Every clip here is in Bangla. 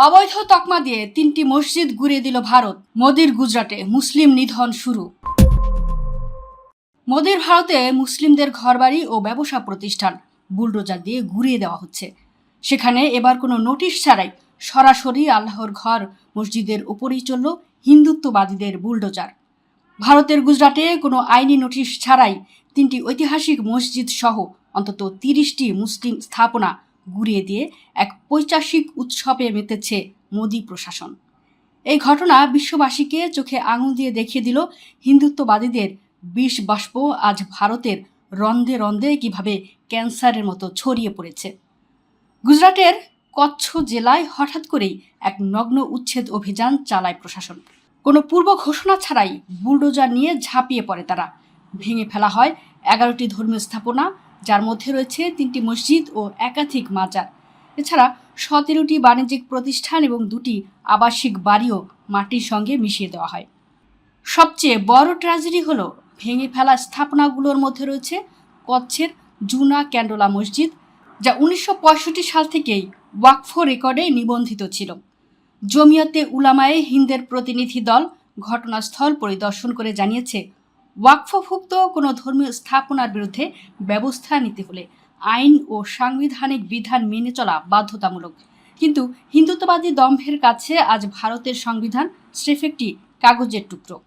অবৈধ তকমা দিয়ে 3টি মসজিদ গুঁড়িয়ে দিল ভারত। মোদির গুজরাটে মুসলিম নিধন শুরু। মোদির ভারতে মুসলিমদের ঘরবাড়ি ও ব্যবসা প্রতিষ্ঠান বুলডোজার দিয়ে গুঁড়িয়ে দেওয়া হচ্ছে। সেখানে এবার কোনো নোটিশ ছাড়াই সরাসরি আল্লাহর ঘর মসজিদের উপরেই চলল হিন্দুত্ববাদীদের বুলডোজার। ভারতের গুজরাটে কোনো আইনি নোটিশ ছাড়াই 3টি ঐতিহাসিক মসজিদ সহ অন্তত 30টি মুসলিম স্থাপনা গুঁড়িয়ে দিয়ে এক পৈশাচিক উৎসবে মেতেছে মোদি প্রশাসন। এই ঘটনা বিশ্ববাসীকে চোখে আঙুল দিয়ে দেখিয়ে দিল হিন্দুত্ববাদীদের বিষ বাষ্প আজ ভারতের রন্ধে রন্ধে কিভাবে ক্যান্সারের মতো ছড়িয়ে পড়েছে। গুজরাটের কচ্ছ জেলায় হঠাৎ করেই এক নগ্ন উচ্ছেদ অভিযান চালায় প্রশাসন। কোনো পূর্ব ঘোষণা ছাড়াই বুলডোজার নিয়ে ঝাঁপিয়ে পড়ে তারা। ভেঙে ফেলা হয় 11টি ধর্মীয় স্থাপনা, যার মধ্যে রয়েছে 3টি মসজিদ ও একাধিক মাজার। এছাড়া 17টি বাণিজ্যিক প্রতিষ্ঠান এবং 2টি আবাসিক বাড়িও মাটির সঙ্গে মিশিয়ে দেওয়া হয়। সবচেয়ে বড় ট্র্যাজেডি হলো ভেঙে ফেলা স্থাপনাগুলোর মধ্যে রয়েছে কচ্ছের জুনা ক্যান্ডোলা মসজিদ, যা 1965 সাল থেকেই ওয়াকফ রেকর্ডে নিবন্ধিত ছিল। জমিয়তে উলামায়ে হিন্দের প্রতিনিধি দল ঘটনাস্থল পরিদর্শন করে জানিয়েছে, ওয়াকফভুক্ত কোনো ধর্মীয় স্থাপনার বিরুদ্ধে ব্যবস্থা নিতে হলে আইন ও সাংবিধানিক বিধান মেনে চলা বাধ্যতামূলক। কিন্তু হিন্দুত্ববাদী দম্ভের কাছে আজ ভারতের সংবিধান স্রেফ একটি কাগজের টুকরো।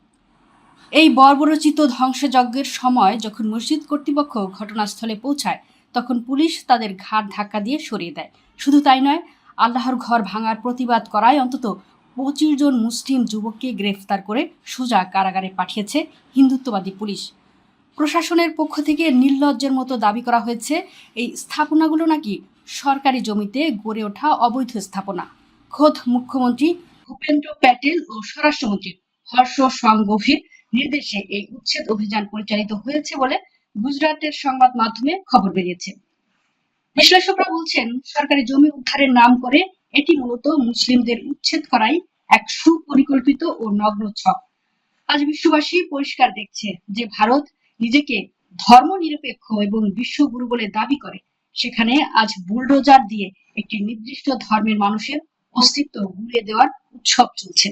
এই বর্বরচিত ধ্বংসযজ্ঞের সময় যখন মসজিদ কর্তৃপক্ষ ঘটনাস্থলে পৌঁছায়, তখন পুলিশ তাদের ঘাড় ধাক্কা দিয়ে সরিয়ে দেয়। শুধু তাই নয়, আল্লাহর ঘর ভাঙার প্রতিবাদ করায় অন্তত 25 জন মুসলিম যুবককে গ্রেফতার করে সোজা কারাগারে পাঠিয়েছে হিন্দুত্ববাদী পুলিশ। প্রশাসনের পক্ষ থেকে নির্লজ্জের মতো দাবি করা হয়েছে, এই স্থাপনাগুলো নাকি সরকারি জমিতে গড়ে ওঠা অবৈধ স্থাপনা। খোদ মুখ্যমন্ত্রী ভূপেন্দ্র প্যাটেল ও স্বরাষ্ট্রমন্ত্রী হর্ষ সংঘভির নির্দেশে এই উচ্ছেদ অভিযান পরিচালিত হয়েছে বলে গুজরাটের সংবাদ মাধ্যমে খবর বেরিয়েছে। বিশ্লেষকরা বলছেন, সরকারি জমি উদ্ধারের নাম করে এটি মূলত মুসলিমদের উচ্ছেদ করাই এক সুপরিকল্পিত ও নগ্ন ছক। আজ বিশ্ববাসী পরিষ্কার দেখছে যে ভারত নিজেকে ধর্মনিরপেক্ষ এবং বিশ্বগুরু বলে দাবি করে, সেখানে আজ বুলডোজার দিয়ে একটি নির্দিষ্ট ধর্মের মানুষের অস্তিত্ব গুঁড়িয়ে দেওয়ার উৎসব চলছে।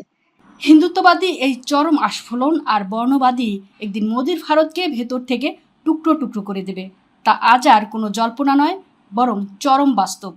হিন্দুত্ববাদী এই চরম আস্ফলন আর বর্ণবাদী একদিন মোদির ভারতকে ভেতর থেকে টুকরো টুকরো করে দেবে। তা আজ আর কোনো জল্পনা নয়, বরং চরম বাস্তব।